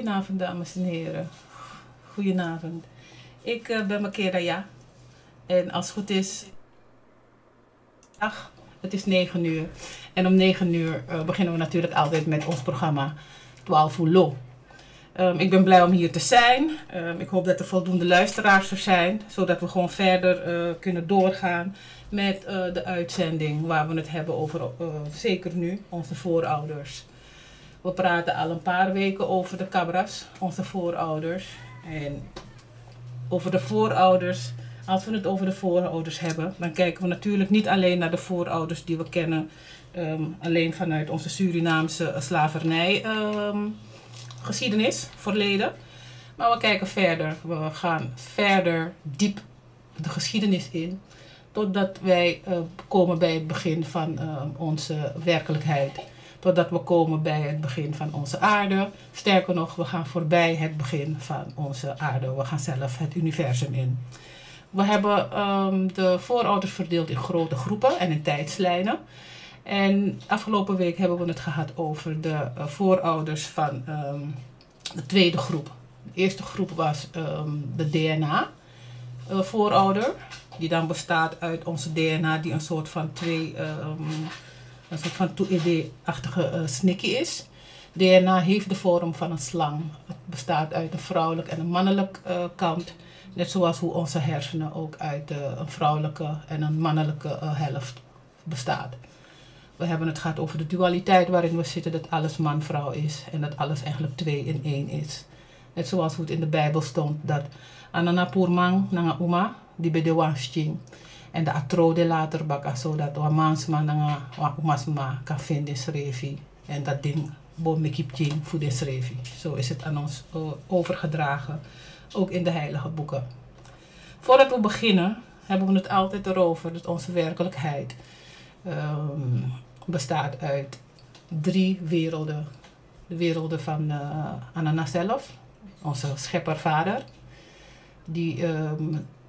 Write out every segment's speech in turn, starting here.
Goedenavond, dames en heren. Goedenavond. Ik ben Makeraya. En als het goed is, het is 9 uur. En om 9 uur beginnen we natuurlijk altijd met ons programma 12 uur Lo. Ik ben blij om hier te zijn. Ik hoop dat er voldoende luisteraars er zijn, zodat we gewoon verder kunnen doorgaan met de uitzending waar we het hebben over, zeker nu, onze voorouders. We praten al een paar weken over de Cabras, onze voorouders. En over de voorouders, als we het over de voorouders hebben, dan kijken we natuurlijk niet alleen naar de voorouders die we kennen, alleen vanuit onze Surinaamse slavernij geschiedenis, verleden. Maar we kijken verder, we gaan verder diep de geschiedenis in, totdat wij komen bij het begin van onze werkelijkheid. Totdat we komen bij het begin van onze aarde. Sterker nog, we gaan voorbij het begin van onze aarde. We gaan zelf het universum in. We hebben de voorouders verdeeld in grote groepen en in tijdslijnen. En afgelopen week hebben we het gehad over de voorouders van de tweede groep. De eerste groep was de DNA-voorouder. Die dan bestaat uit onze DNA die een soort van een soort van 2D-achtige snikkie is. DNA heeft de vorm van een slang. Het bestaat uit een vrouwelijk en een mannelijk kant. Net zoals hoe onze hersenen ook uit een vrouwelijke en een mannelijke helft bestaat. We hebben het gehad over de dualiteit waarin we zitten, dat alles man-vrouw is. En dat alles eigenlijk 2 in 1 is. Net zoals hoe het in de Bijbel stond dat Anana Purmang Nanga Uma, die bij de Wansting. En de atrode later baka zodat we mansma nanga wa umasma kan vinden schreefie. En dat ding bom mekipting voor de schreefie. Zo is het aan ons overgedragen, ook in de heilige boeken. Voordat we beginnen, hebben we het altijd erover dat onze werkelijkheid bestaat uit 3 werelden. De werelden van Anana zelf, onze scheppervader.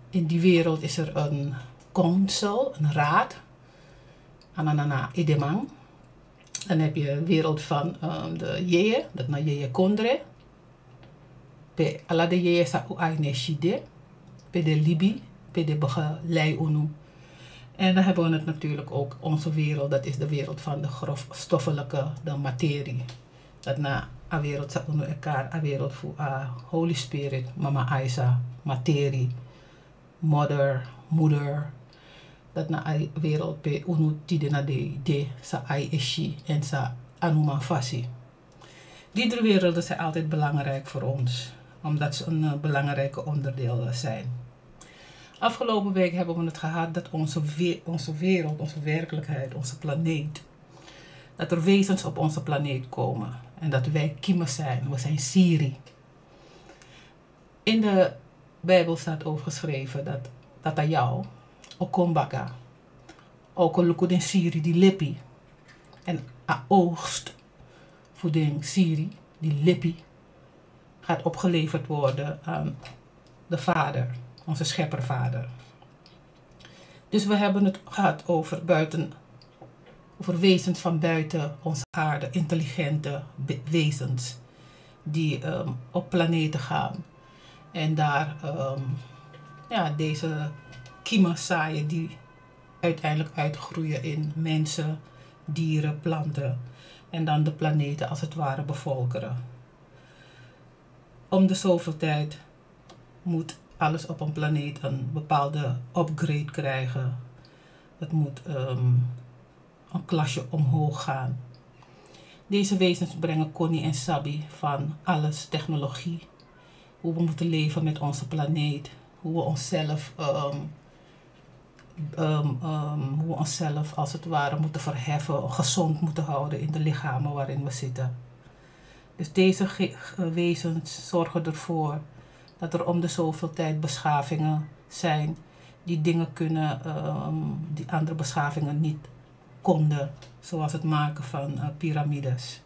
In die wereld is er een council, een raad, Ananana Idemang. Dan heb je de wereld van de Jeje, dat na Jeje Kondre. Pe ala de Jeje sa uaine shide, pe de Libi, pe de Begelei Unu. En dan hebben we het natuurlijk ook, onze wereld, dat is de wereld van de grofstoffelijke, de materie. Dat na a wereld sa unu elkaar, a wereld voor a Holy Spirit, Mama Aisa, materie, moeder. Dat na a wereld pe unu tide na de sa ai eshi en sa anuma fasi. Die 3 werelden zijn altijd belangrijk voor ons, omdat ze een belangrijke onderdeel zijn. Afgelopen week hebben we het gehad dat onze wereld, onze werkelijkheid, onze planeet, dat er wezens op onze planeet komen en dat wij kiemen zijn, we zijn Siri. In de Bijbel staat over geschreven dat tata jou, okombaka, ook een den Siri die lippi. En a oogst voor de Siri, die lippi, gaat opgeleverd worden aan de Vader, onze scheppervader. Dus we hebben het gehad over wezens van buiten onze aarde, intelligente wezens die op planeten gaan en daar deze kiemen zaaien die uiteindelijk uitgroeien in mensen, dieren, planten en dan de planeten als het ware bevolkeren. Om de zoveel tijd moet alles op een planeet een bepaalde upgrade krijgen. Het moet een klasje omhoog gaan. Deze wezens brengen Connie en Sabi van alles, technologie, hoe we moeten leven met onze planeet, hoe we onszelf als het ware moeten verheffen, gezond moeten houden in de lichamen waarin we zitten. Dus deze wezens zorgen ervoor dat er om de zoveel tijd beschavingen zijn die dingen kunnen die andere beschavingen niet konden, zoals het maken van piramides.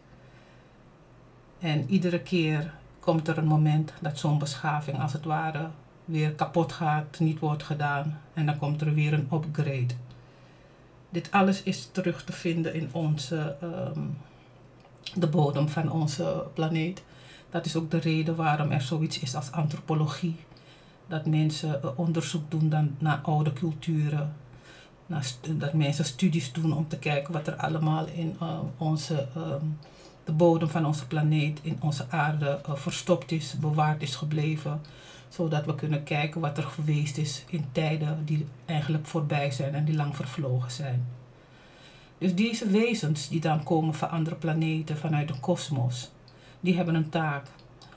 En iedere keer komt er een moment dat zo'n beschaving als het ware weer kapot gaat, niet wordt gedaan en dan komt er weer een upgrade. Dit alles is terug te vinden in de bodem van onze planeet. Dat is ook de reden waarom er zoiets is als antropologie. Dat mensen onderzoek doen naar oude culturen. Dat mensen studies doen om te kijken wat er allemaal in de bodem van onze planeet, in onze aarde verstopt is, bewaard is gebleven. Zodat we kunnen kijken wat er geweest is in tijden die eigenlijk voorbij zijn en die lang vervlogen zijn. Dus deze wezens die dan komen van andere planeten, vanuit de kosmos, die hebben een taak.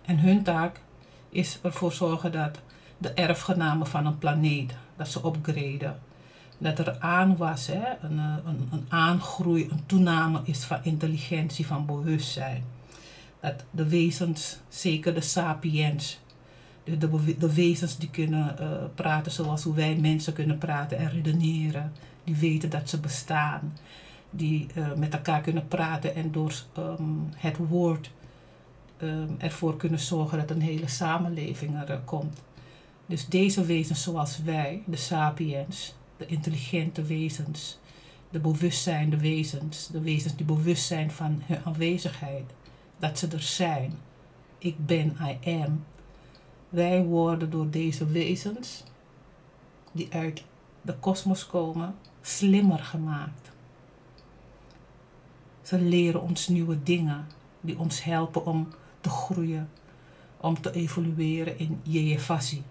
En hun taak is ervoor zorgen dat de erfgenamen van een planeet, dat ze upgraden. Dat er een aangroei, een toename is van intelligentie, van bewustzijn. Dat de wezens, zeker de sapiens, de wezens die kunnen praten zoals hoe wij mensen kunnen praten en redeneren. Die weten dat ze bestaan. Die met elkaar kunnen praten en door het woord ervoor kunnen zorgen dat een hele samenleving er komt. Dus deze wezens zoals wij, de sapiens, de intelligente wezens, de bewustzijnde wezens, de wezens die bewust zijn van hun aanwezigheid, dat ze er zijn. Ik ben, I am. Wij worden door deze wezens, die uit de kosmos komen, slimmer gemaakt. Ze leren ons nieuwe dingen die ons helpen om te groeien, om te evolueren in Yeyefasi.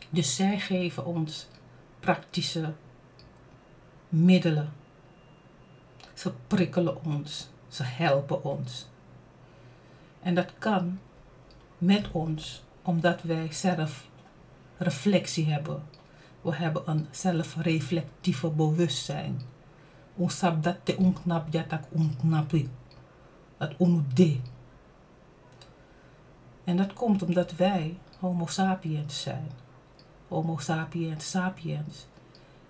Dus zij geven ons praktische middelen. Ze prikkelen ons, ze helpen ons. En dat kan met ons, omdat wij zelf reflectie hebben. We hebben een zelfreflectieve bewustzijn. Unsab dat te unknap jatak unknapi. Dat unude. En dat komt omdat wij homo sapiens zijn. Homo sapiens sapiens.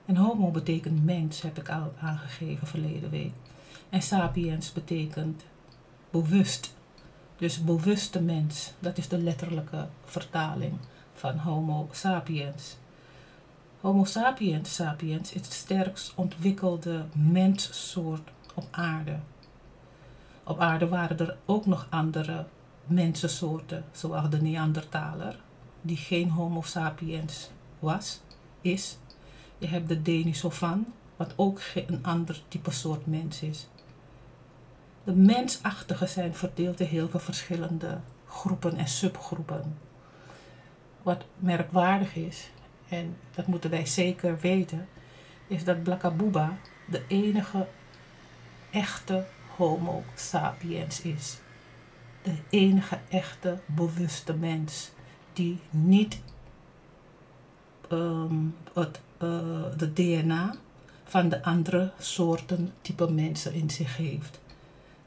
En homo betekent mens, heb ik al aangegeven verleden week. En sapiens betekent bewust. Dus bewuste mens, dat is de letterlijke vertaling van homo sapiens. Homo sapiens sapiens is het sterkst ontwikkelde menssoort op aarde. Op aarde waren er ook nog andere mensensoorten, zoals de Neandertaler, die geen homo sapiens is. Je hebt de Denisovan, wat ook een ander type soort mens is. De mensachtigen zijn verdeeld in heel veel verschillende groepen en subgroepen. Wat merkwaardig is, en dat moeten wij zeker weten, is dat Blakabuba de enige echte homo sapiens is. De enige echte bewuste mens die niet de DNA van de andere soorten type mensen in zich heeft.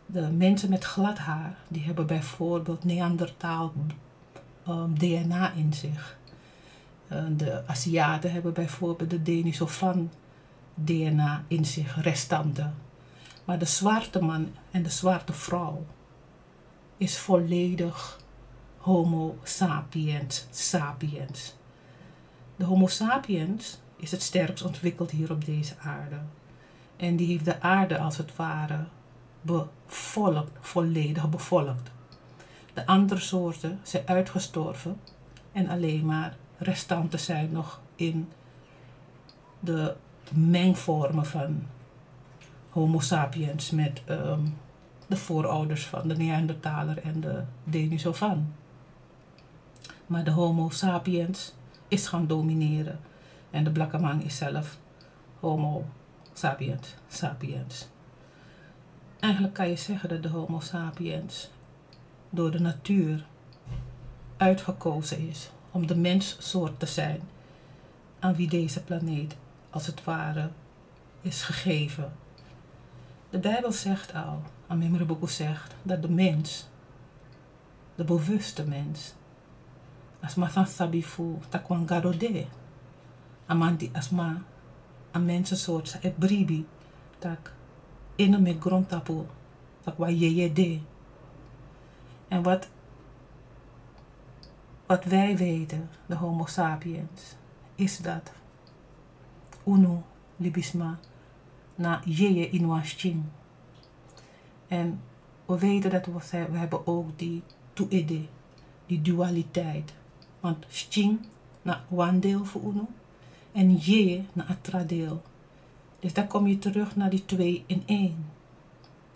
De mensen met glad haar, die hebben bijvoorbeeld Neandertaal DNA in zich. De Aziaten hebben bijvoorbeeld de Denisovan DNA in zich, restanten. Maar de zwarte man en de zwarte vrouw is volledig homo sapiens sapiens. De homo sapiens is het sterkst ontwikkeld hier op deze aarde. En die heeft de aarde als het ware bevolkt, volledig bevolkt. De andere soorten zijn uitgestorven en alleen maar restanten zijn nog in de mengvormen van homo sapiens met de voorouders van de Neandertaler en de Denisovan. Maar de homo sapiens is gaan domineren en de Blakemang is zelf homo sapiens sapiens. Eigenlijk kan je zeggen dat de homo sapiens door de natuur uitgekozen is om de menssoort te zijn aan wie deze planeet als het ware is gegeven. De Bijbel zegt al, Amimrebuku zegt, dat de mens, de bewuste mens, asma san sabifu takwan garode, amanti asma, een mensensoort, sa ebribi, tak ene me grondtapu, takwa yeyede. En wat wij weten, de homo sapiens, is dat unu libisma na yeye inwasching. En we weten dat we hebben ook die toede, die dualiteit. Want sting na one deel voor uno en je na atra deel. Dus dan kom je terug naar die 2 in 1.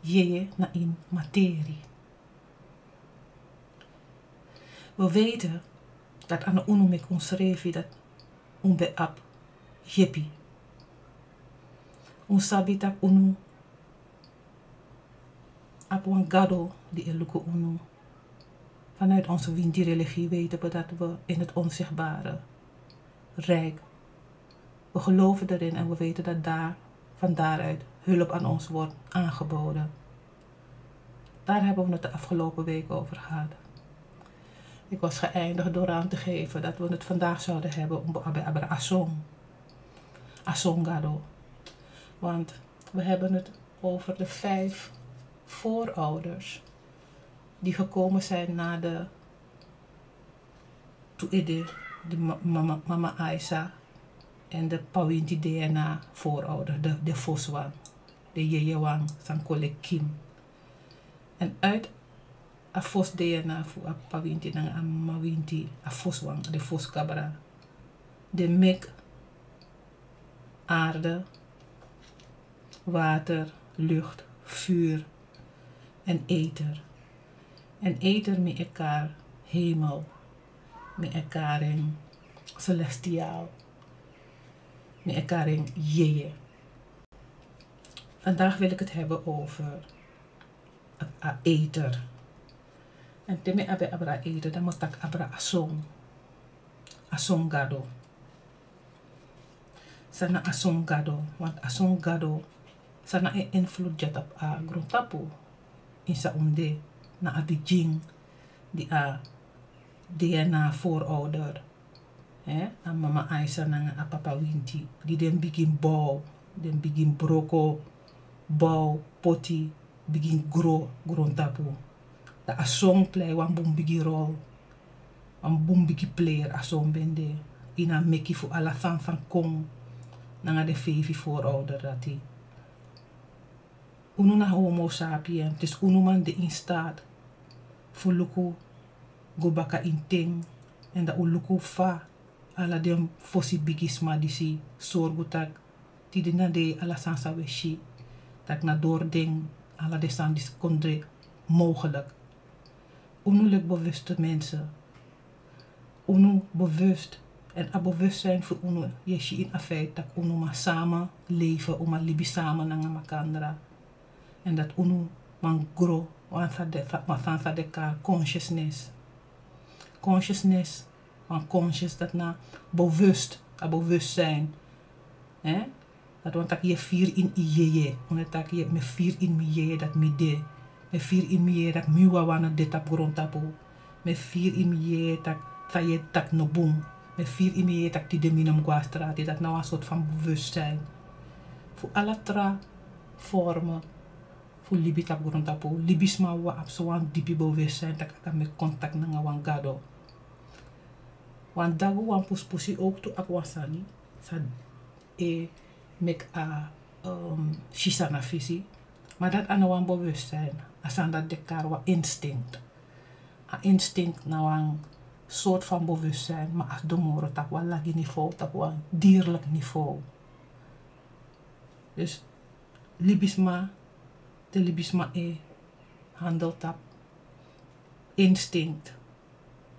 Je na in materie. We weten dat aan de uno met ons schreef dat unbe ap jepi. Un sabi tak uno ap wan gado die eluko uno. Vanuit onze Winti-religie weten we dat we in het onzichtbare rijk. We geloven erin en we weten dat van daaruit hulp aan ons wordt aangeboden. Daar hebben we het de afgelopen week over gehad. Ik was geëindigd door aan te geven dat we het vandaag zouden hebben om Abra Asongado. Want we hebben het over de 5 voorouders die gekomen zijn na de Tuede, de mama Aisa en de Pawinti DNA voorouder, de Foswang, de Yeyewang, Sankole Kim. En uit a Fos DNA voor a Pawinti en a Mawinti, a Foswang, de Foskabra, de Mek, aarde, water, lucht, vuur en ether. En ether met elkaar hemel, met elkaar in celestiaal, met elkaar in jeje. Vandaag wil ik het hebben over het ether. En teme abe abra ether, dan moet ik abra asongado. Sana asongado, want asongado sana invloed jet op a grondtapu in sa onde na abijing die a DNA voorouder. A mama Aisa na a papa Winti die den begin bouw, den begin broko, bouw, poti, begin grow grondtapu. Da a song play wan boom bigi rol, wan boom bigi player a song bende. Ina meki fu ala fan van kong na de 5 voorouder dat Uno na homo sapien, dus uno man de in staat voor luku go baka in ting en da uluku fa ala dem fosi bigisma disi sorgu tak ti de na de ala sansa weshi tak na doording ala de san dis kondre mogelijk. Uno lek bewuste mensen. Uno bewust en a bewustzijn voor uno yeshi in afeit tak uno ma samen leven, uma libi samen nanga makandra. En dat uno man grow van de ka consciousness. Consciousness, van conscious dat na bewust, a bewustzijn. Dat want tak je 4 in ijeye, want tak je me 4 in mijeye dat mi de. Me 4 in mijeye dat mi wawana de tap grond tapu. Me 4 in mijeye tak taye tak no boom. Me 4 in mijeye tak die de minum guastrati, dat nou een soort van bewustzijn. Voor alle tra vormen. Voor libi tap grond tapu, libisma wa ap so wan dipi bewustzijn tak aka me contact nanga wan gado. Wan dago wan puspusi ook to ap wasani sa mek a shisana fisi, maar dat aan wan bewustzijn, asan dat dekar wa instinct. A instinct na wan soort van bewustzijn, maar as domoro tak wan lagi niveau, tak wan dierlijk niveau. Dus libisma, de libisma handeltap, instinct,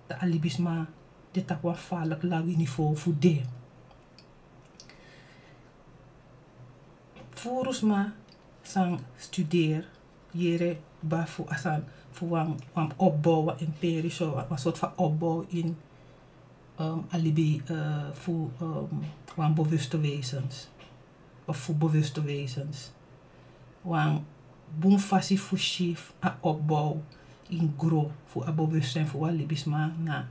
de alibisma, de tak wan vaarlijk lagi niveau voor de. Voorusma sang studeer, jere ba voor asan voor wan opbouw, wan imperie, zo een soort van opbouw in alibi voor wan bewuste wezens. Of voor bewuste wezens. Wan boomfassi fushif a opbouw in gro voor a bewustzijn voor wan libisma na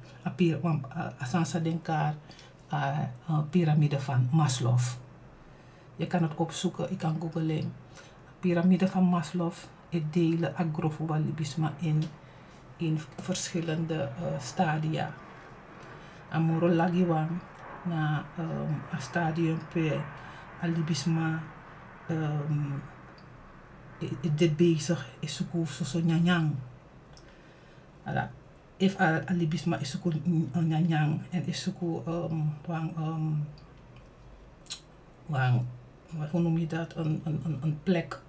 a sansa denkar a piramide van Maslow. Je kan het opzoeken, ik kan googlen. Piramide van Maslow, het delen agrofobalisme in verschillende stadia. Amoro lagiwan na een stadium per alibisme dit bezig is zoeken zo nyanyang. if alibisma is suku nyanyang en is suku hoe noem je dat, een plek,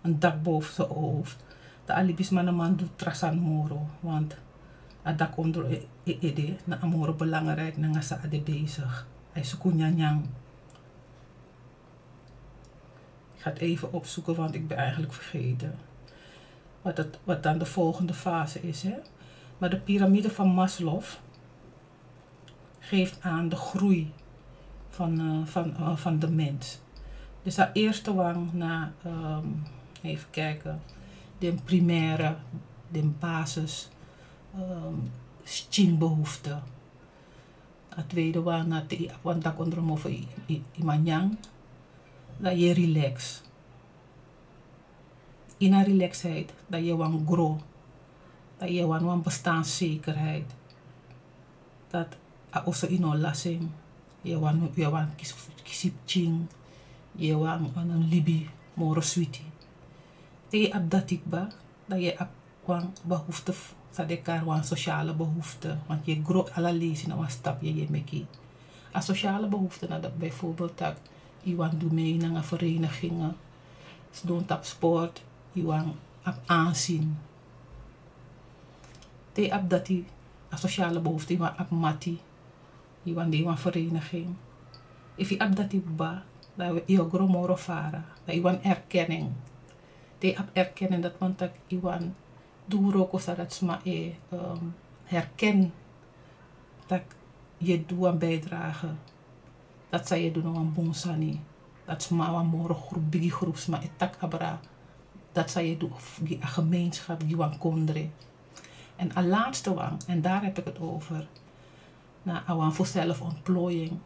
een dak boven zijn hoofd. De alibisma na man doet trasan moro, want het dak onder ede na amoro belangrijk na nga sa ade bezig. Hij suku nyanyang. Ik ga het even opzoeken, want ik ben eigenlijk vergeten wat dan de volgende fase is. Hè? Maar de piramide van Maslow geeft aan de groei van de mens. Dus dat eerste wang na, even kijken, de primaire, de basis, behoefte. Het tweede wang na te wantak onder hem over imanyang, dat je relax. In een relaxheid, dat je wang grow, dat je wang bestaanszekerheid, dat also ino lasing, je wang kisip ching, je wang een libi moro sweetie. Te ab datikba, dat je ab wang behoefte, sadekar wang sociale behoefte, want je grow alla lezen na stap je meki. A sociale behoefte, na dat bijvoorbeeld dat je wang doe mee naar verenigingen, doen op sport, je wang ab aanzien. Te ab dat die a sociale behoefte, je wang ab mati, je wang de wang vereniging. If je ab dat die ba, dat je grow moro vara, dat je wang erkenning. Te ab erkennen dat want dat je wang doe roko dat sma herken dat je doet een bijdrage. Dat zij je doen een bonsani. Dat sma een moro groep, bigi groep sma etak abra. Dat zij je doen een gemeenschap, die een kondre. En een laatste wang, en daar heb ik het over, na een voor zelfontplooiing.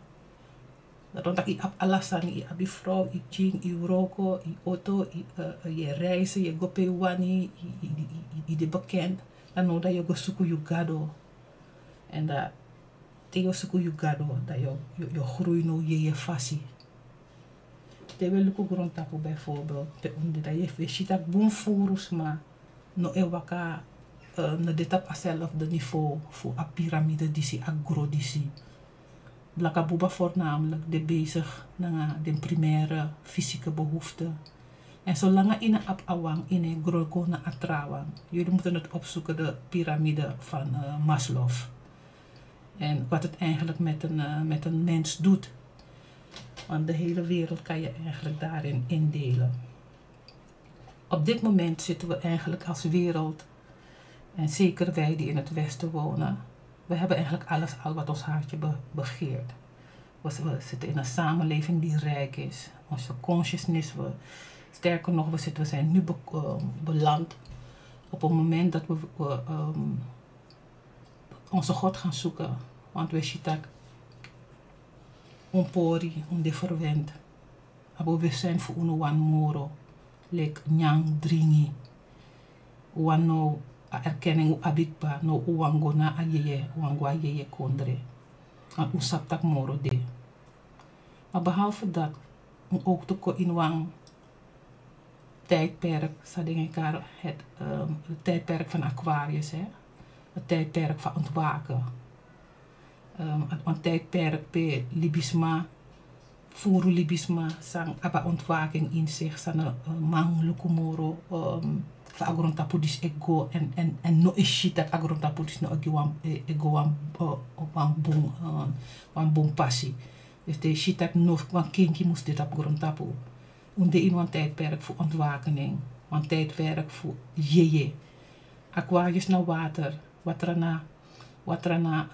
Dat omdat ik op alasani, ik heb je vrouw, ik ching, ik roko, ik auto, je reizen, je gope wani, je de bekend. Dan nou dat je go suku je gado. En dat je suku je gado, dat je groei nou je fasi. Te wil ik ook rondtapu bijvoorbeeld. Dat je weet dat boomvoerus maar no ewaka na dit op hetzelfde niveau voor een piramide die si agro die si. Blakabuba voornamelijk de bezig naar de primaire fysieke behoeften. En zolang in een awang in een grogo na atrawang. Jullie moeten het opzoeken, de piramide van Maslow. En wat het eigenlijk met een mens doet. Want de hele wereld kan je eigenlijk daarin indelen. Op dit moment zitten we eigenlijk als wereld, en zeker wij die in het Westen wonen, we hebben eigenlijk alles al wat ons hartje begeert. We zitten in een samenleving die rijk is. Onze consciousness, sterker nog, we zijn nu beland op het moment dat we onze God gaan zoeken. Want we zitten onpori, ondeverwend. Maar we zijn voor een moro, like nyang dringi. Wano erkenning abikba no uwango na ayeye, uwango ayeye kondre. En usaptak moro de. Maar behalve dat, ook te in wang tijdperk, het tijdperk van Aquarius, hè? Het tijdperk van ontwaken. Een tijdperk bij Libisma, Furu Libisma, sang apa ontwaking in zich, sang mang lukumoro, van agrontapudis ego en no ishit dat agrontapudis no ego wan bom passie. Dus de shit dat no wan kindje moest dit op grondtapu. Onder in een tijdperk voor ontwakening, een tijdperk voor jeje. Aquarius naar water, water na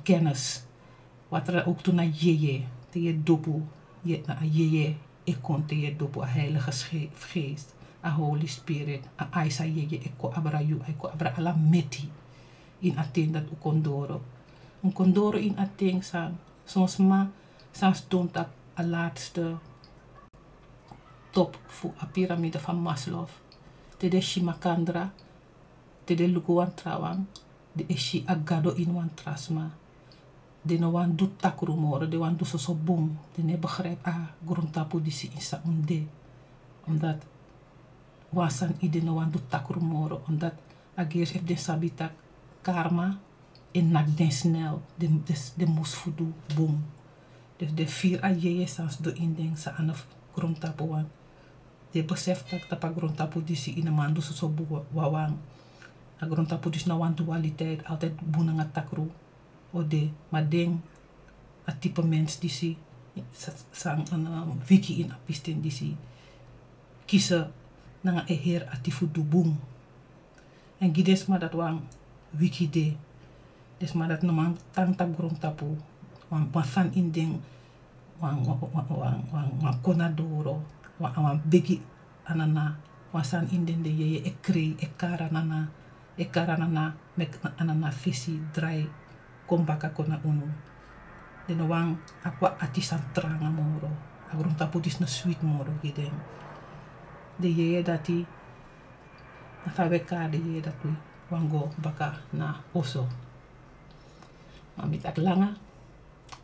kennis, water ook toen naar jeje, te je dopu, je na jeje, ik kon te je dopu, een heilige geest. A Holy Spirit, a Aisa Yeye, eko abra yu, eko abra ala meti in ating dat u kondoro. Een kondoro in ating soms ma, stond op a laatste top voor a piramide van Maslow. Te de Shimakandra, te de Luguan Trawang, de eshi agado in wan trasma. De no wan doet takrumoro, de wan doet so boom, de ne begrijp grondtapu die si isa unde. Omdat wasan ide no wan do takrumoro omdat ageers heeft de sabitak karma in nak den snel de moes voedu boom. Dus de 4 a je sans do inding sa anaf grondtapu wan. De besef tak tapa grondtapu disi in een man dus so boe wawang. A grondtapu dis na wan dualiteit altijd boena nga takru. O de, maar ding a type mens disi sang een wiki in apisten disi kiezen na een heer atifu du boom. En gides maar dat wang wiki de. Dus maar dat naman tang tap grondtapu wan san inding wan konadoro wan begi anana wan san inding de ye ekri ekara nana mek anana fisi dry kombaka kona unu de no wan aqua atisan tranga moro grondtapu dis no sweet moro giden de ye dati na fabeka de ye dati wango baka na oso. Maar met dat lange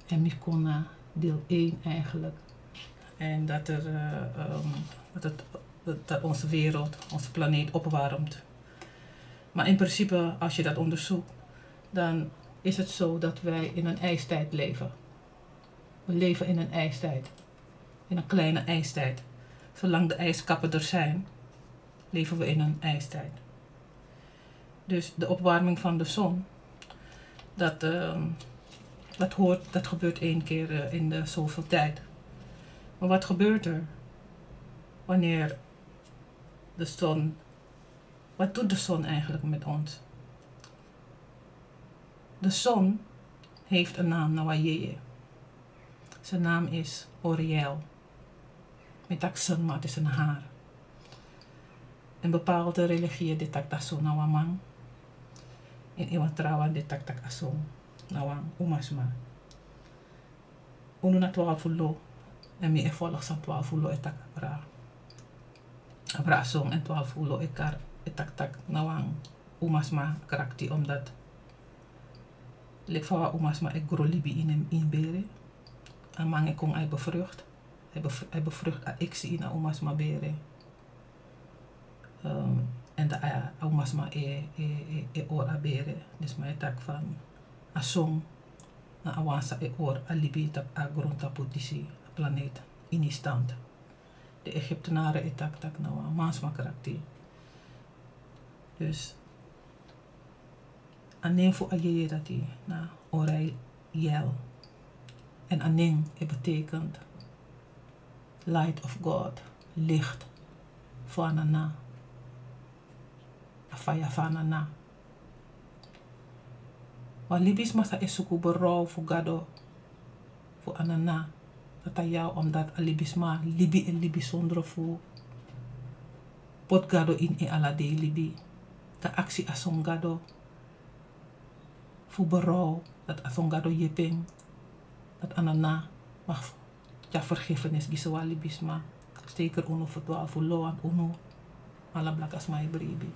en ik kon naar deel 1 eigenlijk. En dat onze wereld, onze planeet opwarmt. Maar in principe, als je dat onderzoekt, dan is het zo dat wij in een ijstijd leven. We leven in een ijstijd. In een kleine ijstijd. Zolang de ijskappen er zijn, leven we in een ijstijd. Dus de opwarming van de zon, dat gebeurt 1 keer in de zoveel tijd. Maar wat gebeurt er wanneer de zon, wat doet de zon eigenlijk met ons? De zon heeft een naam, Nawayeye. Zijn naam is Oriel. Met aksen, maar het is een haar. In bepaalde religieën dit tak taso nawamang. In iwan trawan dit tak asong nawang umasma. Unu na 12 lo en mi e volg san 12 lo etak abra asong en 12 lo ekar etak nawang umasma karakti omdat lek fawa umasma ek grolibi in bere. Amang e kong ay bevrucht. Hij bevrucht a eksi in a umasma bere. En de umasma e or a bere. Dus mij tak van a song na awansa e or a libi tap a grondtapu disi a planeet in die stand. De Egyptenaren e tak na wa mansma karakti. Dus anen fu ayeye dati na orai yel. En aning e betekent light of God, licht voor anana. Afaya fanana. Want libis masa esuku berouw voor gado voor anana. Dat jou omdat alibisma libi en libi zonder voor pot gado in e alade libi. De actie asong gado voor berouw dat asong gado jepeng dat anana mag ja vergiffenis giswa libisma. Zeker uno voor 12 lo en uno ala blakas mai bribi.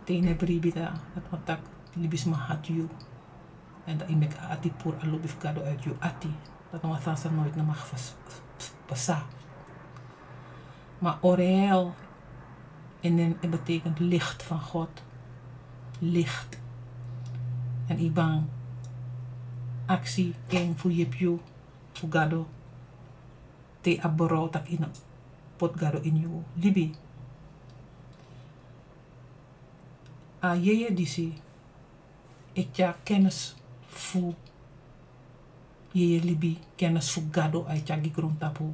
Tene bribi da dat otak libisma hat you. En dat imek ati pur alubif gado uit you ati. Dat nog wat nooit na mag pasa. Maar Oriel en betekent licht van God. Licht. En ibang actie eng voor jepju voor gado. Te aboro tak in pot gado in you libi. A yeye disi etja kennis voor yeye libi kennis voor gado etja grondtapu.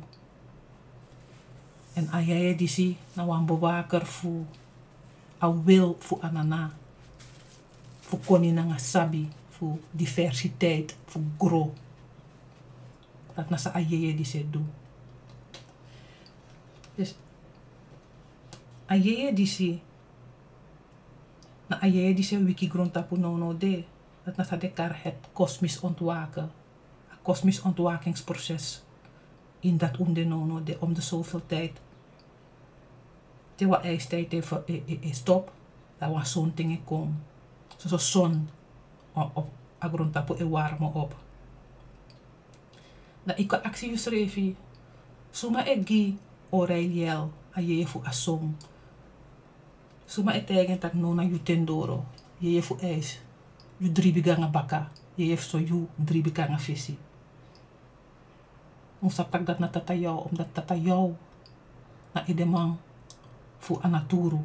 En a yeye disi na wan bewaker voor a wil voor anana. Voor konina sabi, voor diversiteit, voor grow. Dat nasa a yeye disi do. Dus a yeye disi na aye die zijn wiki grondtapu no de. Dat nasa dekar het kosmisch ontwaken. Een kosmisch ontwakingsproces. In dat no de om de zoveel tijd. Te wa ijstijd even stop. Dat was zo'n dingen kom. Zoals zon op a grondtapu e warme op. Dat ik actie usrevi. Suma egi Oriel aye fu asong. Suma etegen tak nona jutendoro. je heeft voor ijs. Je 3 bigangen baka. Je heeft zo je 3 bigangen visie. Ons tak dat na tata jou, omdat tata jou na edemang voor anaturu.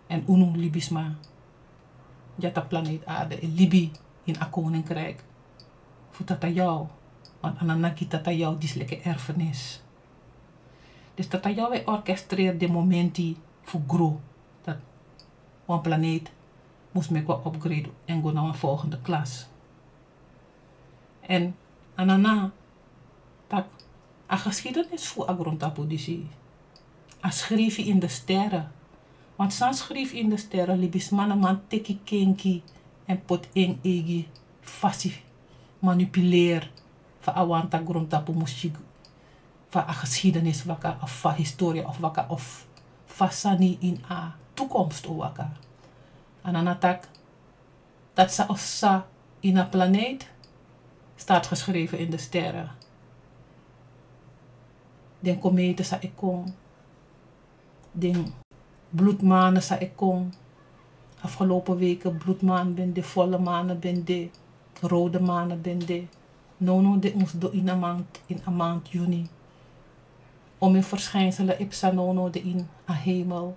En unu libisma. Jata planeet aarde en libi in a koninkrijk. Voor tata jou. Want ananaki tata jou is lekker erfenis. Dus tata jou orchestreert de momenti voor grow. Dat een planeet moest me qua upgrade en go naar een volgende klas. En anana tak a geschiedenis voor a grondtapu disi. A schreef in de sterren. Want sans schreef in de sterren libis man teki kenki en pot eng egi fasi manipuleer van awanta grondtapu mushig van a geschiedenis waka of van historie of waka of fasani in a toekomst o waka. Ananatak dat sa ossa in een planeet staat geschreven in de sterren. Den kometen sa ikong. Den bloedmanen sa ikong. Afgelopen weken bloedmaan ben de, volle manen ben de, rode manen ben de. Nono de ons do in a maand juni. Om in verschijnselen ipsa nono de in a hemel.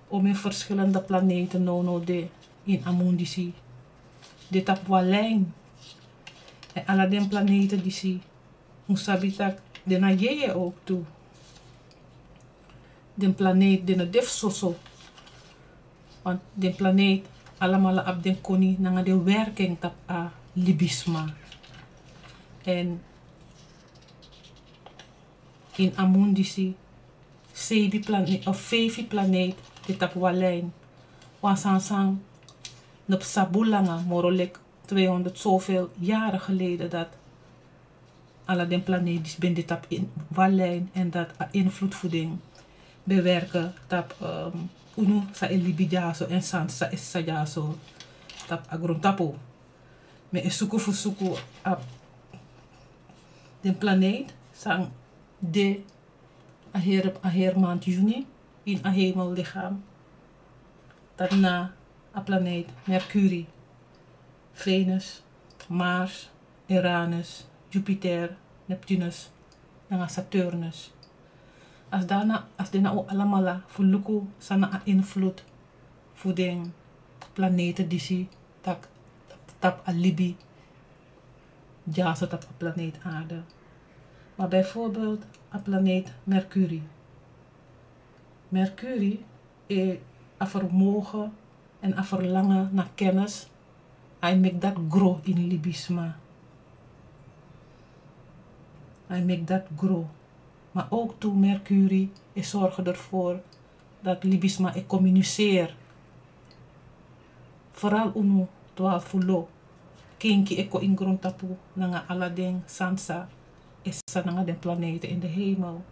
Om in verschillende planeten nono de in amundisi. Dit op walijn. En alle den planeten die zie. Ons sabitak de na je ook toe. Den planeet de na def soso. Want den planeet allemaal op den koni na de werking tap a libisma. En in amundisi sebi planeet of fevi planeet dit op walijn. Wasansang nop sabulanga morolek 200 zoveel jaren geleden dat alle den planeet ben dit op in walijn en dat invloedvoeding bewerken tap unu sa elibijaso en sansa is sajaso tap agrontapo me esuku fusuku op den planeet sang de aher maand juni in a hemellichaam dat na a planeet Mercurie, Venus, Mars, Uranus, Jupiter, Neptunus en Saturnus. Als daarna ook allemaal voor luku sana invloed voor de planeten die zie tap alibi ja zo tap planeet aarde. Maar bijvoorbeeld a planeet Mercurie. Mercurie is a vermogen en a verlangen naar kennis. Hij maakt dat grow in libisma. Hij maakt dat grow. Maar ook toe Mercurie is zorgen ervoor dat libisma ik communiceer. Vooral unu 12 fulo. Kinki eko in grondtapu nanga aladeng sansa is nanga den planeten in de hemel.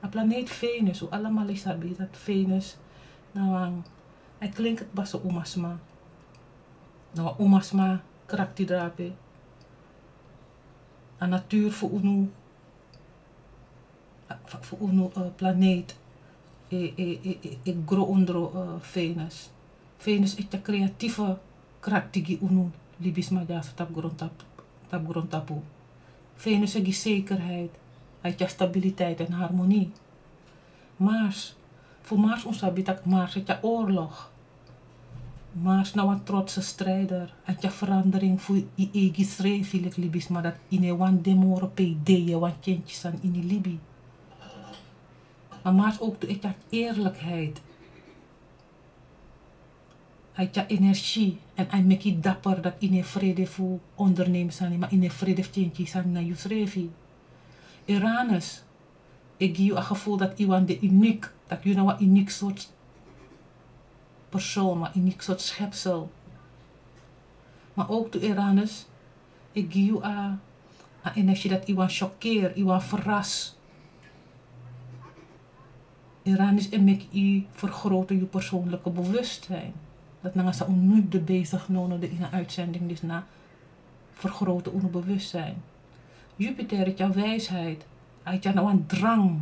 A planeet Venus, hoe allemaal is dat Venus nou hij klinkt het baso umasma. Nou umasma krakti drape. A natuur voor unu planeet ik grow onder Venus. Venus is de creatieve krachtigi unu libisma jas tap grondtapu. Venus is zekerheid, hij stabiliteit en harmonie. Mars, voor Mars ons habitat Mars is oorlog. Mars nou een trotse strijder, het je verandering voor je eigen schrijf libisma dat in een wan demore pd je wan tjentjes aan in Libi. Maar Mars ook de eerlijkheid. Hij heeft energie en hij maakt je dapper dat in een vrede voor ondernemers zijn, maar in een vrede tjentjes zijn naar je schrijf. Uranus, ik geef je een gevoel dat iemand de uniek, dat je nou een uniek soort persoon, maar een uniek soort schepsel. Maar ook de Uranus, ik geef je een energie dat iemand choqueert, iemand verrast. Uranus en maakt je vergroten je persoonlijke bewustzijn. Dat na sa nu de bezig nono de in een uitzending dus na vergroten onbewustzijn. Jupiter is jouw wijsheid. Hij heeft nou een drang.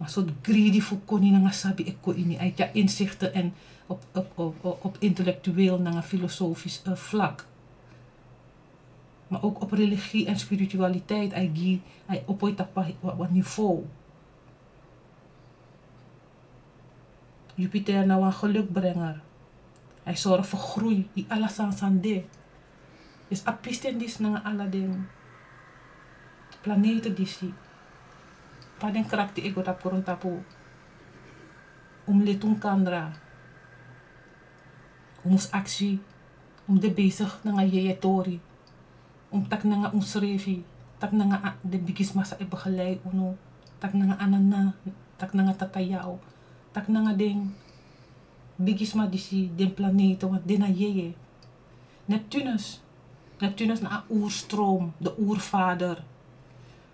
Maar soort greedy voor koni nanga sabi ik ko ini. Hij ja inzichten en op intellectueel nanga filosofisch vlak. Maar ook op religie en spiritualiteit. Hij opoit wat niveau. Jupiter nou een gelukbrenger. Hij zorgt voor groei. Die alasan sande. Dus apisten dis nanga alla den planeten disi. Paden krakti ego tap korontapo. Letun kandra. Mus actie. De bezig nanga yeyetori. Tak nanga unsrevi. Tak nanga de bigis masa e begeleid uno. Tak nanga anana. Tak nanga tatayao. Tak nanga den bigis ma disi den planeten wat dena yeye. Neptunus na oerstroom, de oervader.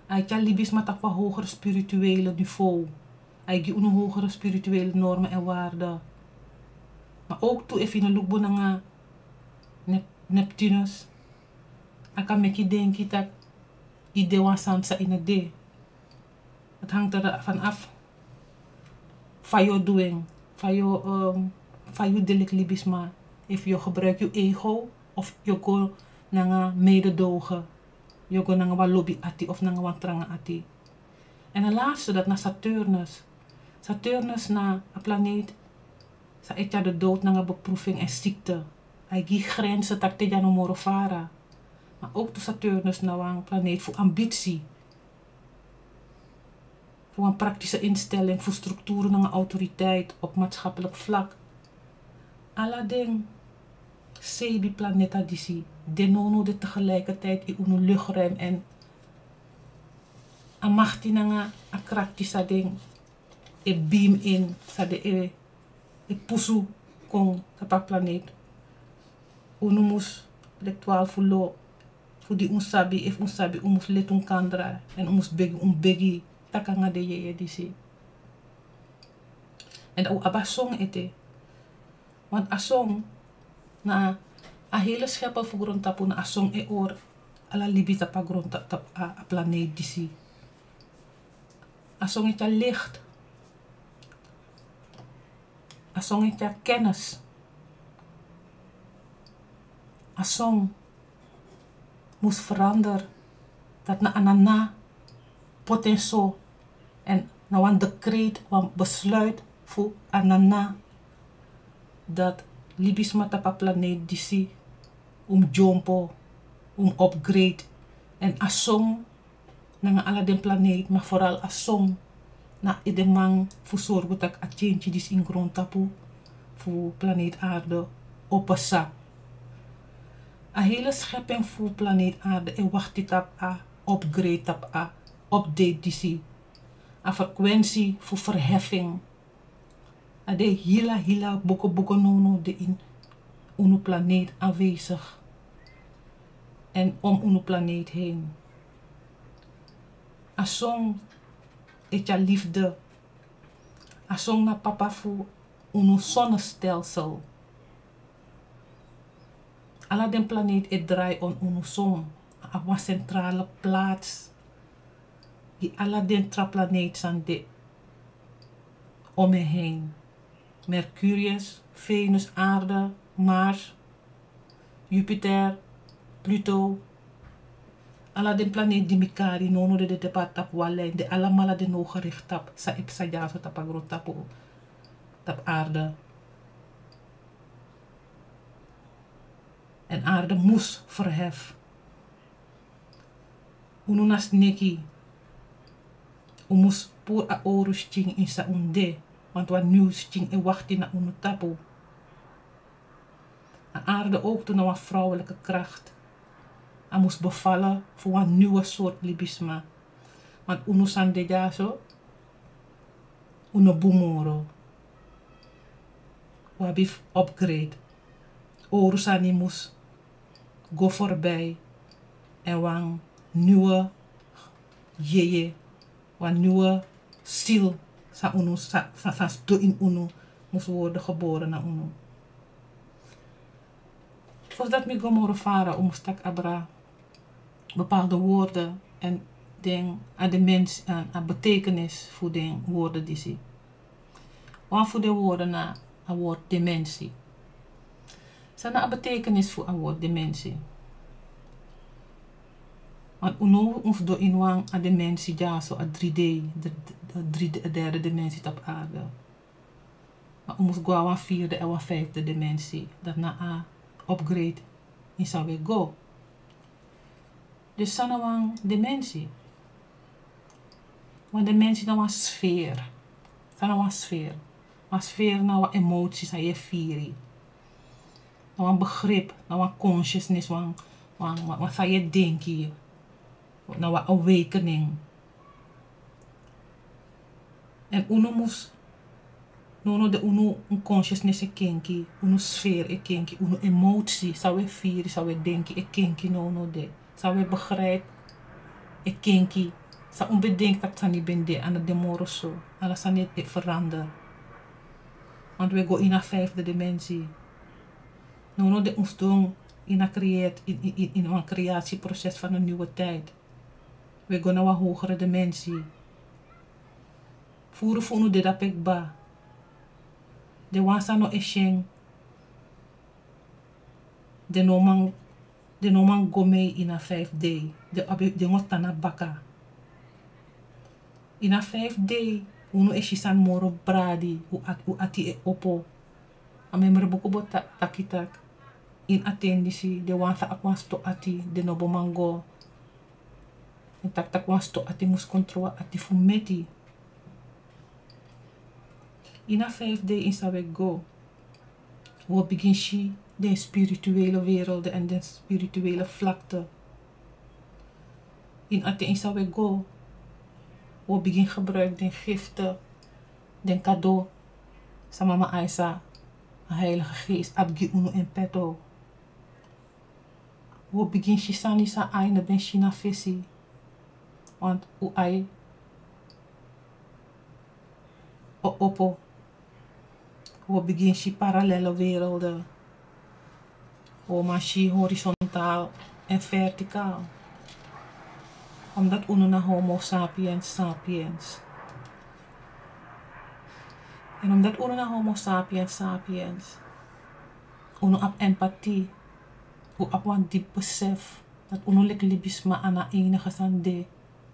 Hij kan libis met een hoger spirituele niveau. Hij geeft een hogere spirituele normen en waarden. Maar ook toe even een look naar Neptunus. Ik kan me denken dat idee was samsa in het de. Het hangt er van af. Van je doing. Van je delik libis maar. Of je gebruikt je ego. Of je go naar mededogen. Je go naar wat lobby ati of naar wat tranga ati. En de laatste dat naar Saturnus. Saturnus na een planeet. Sa etja de dood naar beproeving en ziekte. Hij geeft grenzen tak te jano morofara. Maar ook de Saturnus nou een planeet voor ambitie. Voor een praktische instelling, voor structuren en autoriteit op maatschappelijk vlak. Alla ding. Sebi planeta disi. Denono de tegelijkertijd in een luchtruim en amachti nanga akrakti sa ding. E beam in sa de e pusu kong sa pa planeet. Unumus de 12 fulo. Voor die unsabi, if unsabi umus letun kandra en umus begi takanga de ye disi. En ook abasong ete. Want asong na a hele scheppel voor grond tapu na asong e or ala libi tapa grond tap a planeet disi. Asong ete licht. Asong ete kennis. Asong moest veranderen. Dat na anana potentieel en nou een decreet, een besluit voor anana dat libis matapa planeet disi jompo, upgrade en asong na ala den planeet, maar vooral asong na idemang voor zorgen dat a change dis in grond tapu voor planeet aarde opesa. A hele schepping voor planeet aarde en wacht dit op a upgrade op a update disi. A frequentie voor verheffing. A de hila boko nono de in unu planeet aanwezig. En om unu planeet heen. A song etja liefde. A song na papa voor unu zonnestelsel. Alla den planeet het draait om unu zon. Op een centrale plaats. Die alla den planeet zijn de om me heen. Mercurius, Venus, Aarde, Mars, Jupiter, Pluto. Alla den planeet die mikari nono de debat tap walen de allemaal de no gericht tap sa ipsa jaso tap agro tap aarde. En aarde moest verhef. Ununas neki. Moest pour a orus ching in sa unde. Want wat nieuws ching e wachti na unu tapu. A aarde ook toen een vrouwelijke kracht. Hij moest bevallen voor een nieuwe soort libisma. Want unu san de jaso. Unu bumoro. Wabif upgrade. Orusani moest go voorbij. En wan nieuwe jeje. Wan nieuwe ziel. Sa unu sa in unu moest worden geboren na unu. Voordat ik gomorre varen om stak abra bepaalde woorden en aan de mens aan betekenis voor de woorden die zie. Want voor de woorden na een woord dementie. Zijn een betekenis voor een woord dementie. Want uno ons do inwang a dimensie ja zo a 3D, de derde dimensie op aarde. Maar we moeten gaan aan 4e en 5e dimensie. Dat na a upgrade in zou we go. Dus dat is een dimensie. Want dimensie is een sfeer. Dat is een sfeer. Een sfeer is een emoties en je vieri. Een begrip, een consciousness, wat je denken. Nou, een awakening. En uno moest, de uno een consciousness kinky, uno sfeer kinky, uno emotie, zou je vieren, zou je denken, kinky de. Zou je begrijpen, kinky. Zou onbedenkt dat het niet ben de, aan de moro zo. Alles aan het veranderen. Want we gaan in een 5e dimensie. Nou, de ons doen in een creatieproces van een nieuwe tijd. We gaan naar een hogere dimensie. Voeren voor nu dit dat ik ba. De wansa no esheng. De noman gome in een 5D. De ngotana baka. In een 5D. Uno eshisan moro bradi. U ati e opo. Amemre buko takitak. In attendisi. De wansa akwans to ati. De nobo mango. En tak was to ati mus controla ati fumeti. In a 5D in we go. We beginnen de spirituele werelden en de spirituele vlakte. In ati in we go. We beginnen gebruik den giften, den cadeau. Sa mama Aisa, een heilige geest, abgi uno en petto. We beginnen shisani sa aina ben shina fesi. Want u ai opo. We beginnen die parallele werelden. We maken horizontaal en verticaal. Omdat uno na homo sapiens sapiens. En omdat uno na homo sapiens sapiens. Uno op empathie. U op een diep besef. Dat uno lek libisma aan een enige sande.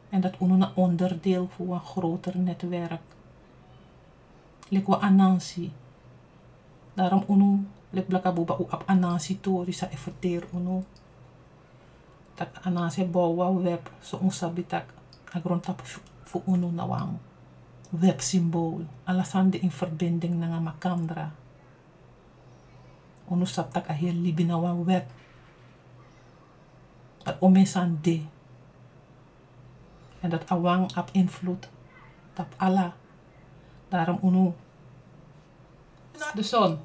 En dat uno een onderdeel voor een groter netwerk. Lek we anansi. Daarom uno lek blakabuba u op anansi tori sa efforteer uno. Dat anansi bouwen web zo onsabitak agrondtap voor uno na wang. Websymbool. Alasande in verbinding na makandra. Uno saptak a heel libi na wang web. Dat omesan de. En dat awang op invloed op Allah. Daarom uno. De zon.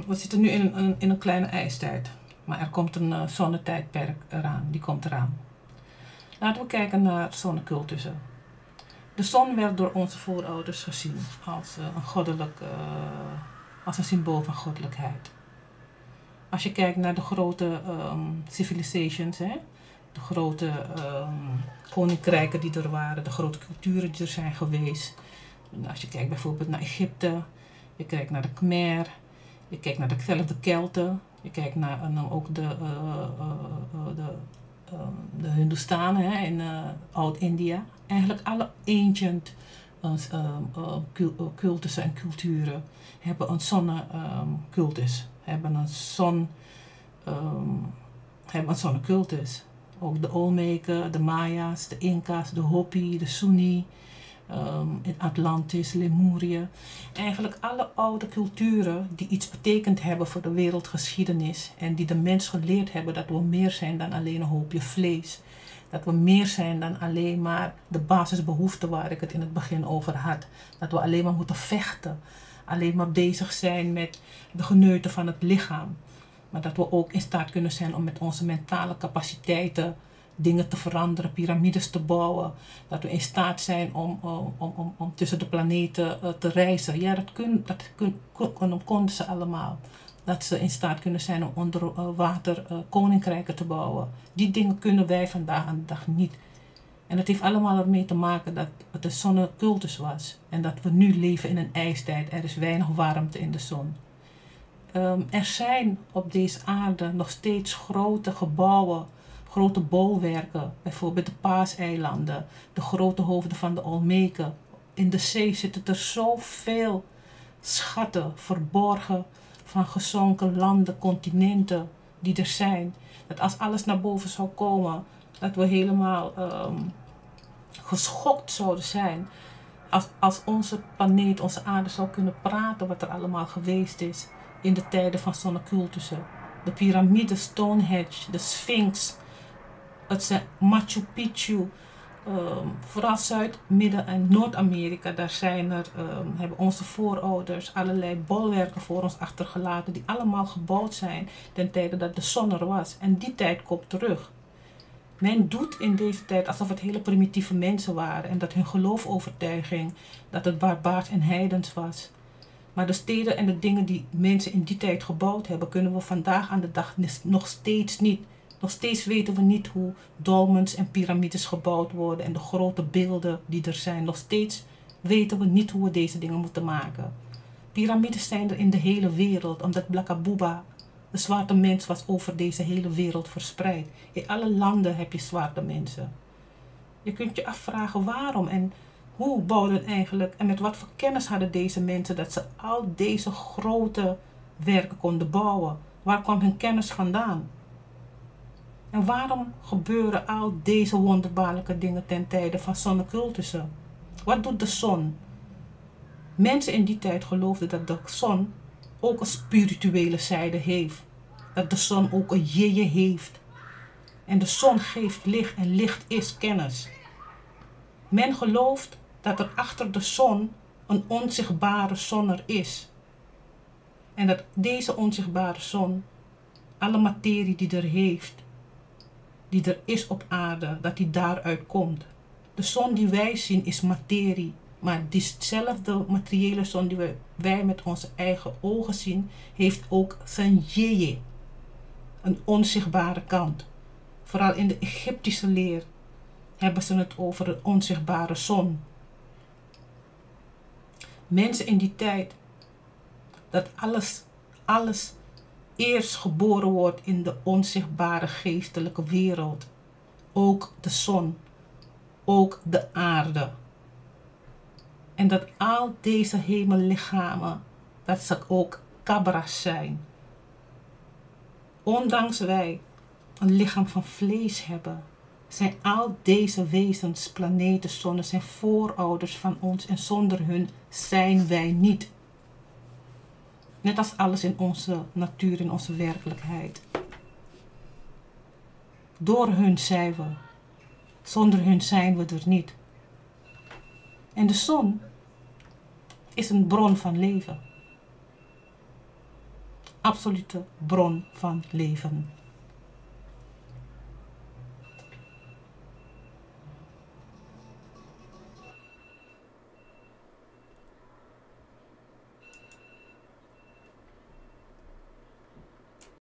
We zitten nu in een kleine ijstijd. Maar er komt een zonnetijdperk eraan. Die komt eraan. Laten we kijken naar zonnecultussen. De zon werd door onze voorouders gezien als als een symbool van goddelijkheid. Als je kijkt naar de grote civilizations, de grote koninkrijken die er waren, de grote culturen die er zijn geweest. Als je kijkt bijvoorbeeld naar Egypte, je kijkt naar de Khmer, je kijkt naar dezelfde Kelten, je kijkt naar ook de Hindustanen in Oud-India. Eigenlijk alle ancient cultussen en culturen hebben een zonnecultus. Hebben een zonnecultus. Ook de Olmeken, de Maya's, de Inca's, de Hopi, de Sunni, in Atlantis, Lemurië. Eigenlijk alle oude culturen die iets betekend hebben voor de wereldgeschiedenis en die de mens geleerd hebben dat we meer zijn dan alleen een hoopje vlees. Dat we meer zijn dan alleen maar de basisbehoeften waar ik het in het begin over had. Dat we alleen maar moeten vechten. Alleen maar bezig zijn met de geneuten van het lichaam. Maar dat we ook in staat kunnen zijn om met onze mentale capaciteiten dingen te veranderen, piramides te bouwen. Dat we in staat zijn om tussen de planeten te reizen. Ja, dat konden ze allemaal. dat ze in staat kunnen zijn om onder water koninkrijken te bouwen. Die dingen kunnen wij vandaag aan de dag niet. En het heeft allemaal ermee te maken dat het een zonnecultus was. En dat we nu leven in een ijstijd. Er is weinig warmte in de zon. Er zijn op deze aarde nog steeds grote gebouwen, grote bolwerken. Bijvoorbeeld de Paaseilanden, de grote hoofden van de Olmeken. In de zee zitten er zoveel schatten verborgen van gezonken landen, continenten die er zijn. Dat als alles naar boven zou komen, dat we helemaal geschokt zouden zijn. Als onze planeet, onze aarde zou kunnen praten wat er allemaal geweest is in de tijden van zonnecultussen. De piramide, Stonehenge, de Sphinx, het Machu Picchu. Vooral Zuid-, Midden- en Noord-Amerika, daar hebben onze voorouders allerlei bolwerken voor ons achtergelaten die allemaal gebouwd zijn ten tijde dat de zon er was. En die tijd komt terug. Men doet in deze tijd alsof het hele primitieve mensen waren en dat hun geloofovertuiging, dat het barbaars en heidens was. Maar de steden en de dingen die mensen in die tijd gebouwd hebben, kunnen we vandaag aan de dag nog steeds niet. Nog steeds weten we niet hoe dolmens en piramides gebouwd worden en de grote beelden die er zijn. Nog steeds weten we niet hoe we deze dingen moeten maken. Piramides zijn er in de hele wereld, omdat Blakabuba, de zwarte mens, was over deze hele wereld verspreid. In alle landen heb je zwarte mensen. Je kunt je afvragen waarom en hoe bouwden eigenlijk en met wat voor kennis hadden deze mensen dat ze al deze grote werken konden bouwen. Waar kwam hun kennis vandaan? En waarom gebeuren al deze wonderbaarlijke dingen ten tijde van zonnecultussen? Wat doet de zon? Mensen in die tijd geloofden dat de zon ook een spirituele zijde heeft. Dat de zon ook een jeje heeft. En de zon geeft licht en licht is kennis. Men gelooft dat er achter de zon een onzichtbare zon er is. En dat deze onzichtbare zon, alle materie die er heeft, die er is op aarde, dat die daaruit komt. De zon die wij zien is materie, maar diezelfde materiële zon die wij met onze eigen ogen zien, heeft ook zijn jeje, een onzichtbare kant. Vooral in de Egyptische leer hebben ze het over een onzichtbare zon. Mensen in die tijd, dat alles eerst geboren wordt in de onzichtbare geestelijke wereld. Ook de zon, ook de aarde. En dat al deze hemellichamen, dat ze ook kabras zijn. Ondanks wij een lichaam van vlees hebben, zijn al deze wezens, planeten, zonnen, zijn voorouders van ons en zonder hun zijn wij niet. Net als alles in onze natuur, in onze werkelijkheid. Door hun zijn we. Zonder hun zijn we er niet. En de zon is een bron van leven. Absolute bron van leven.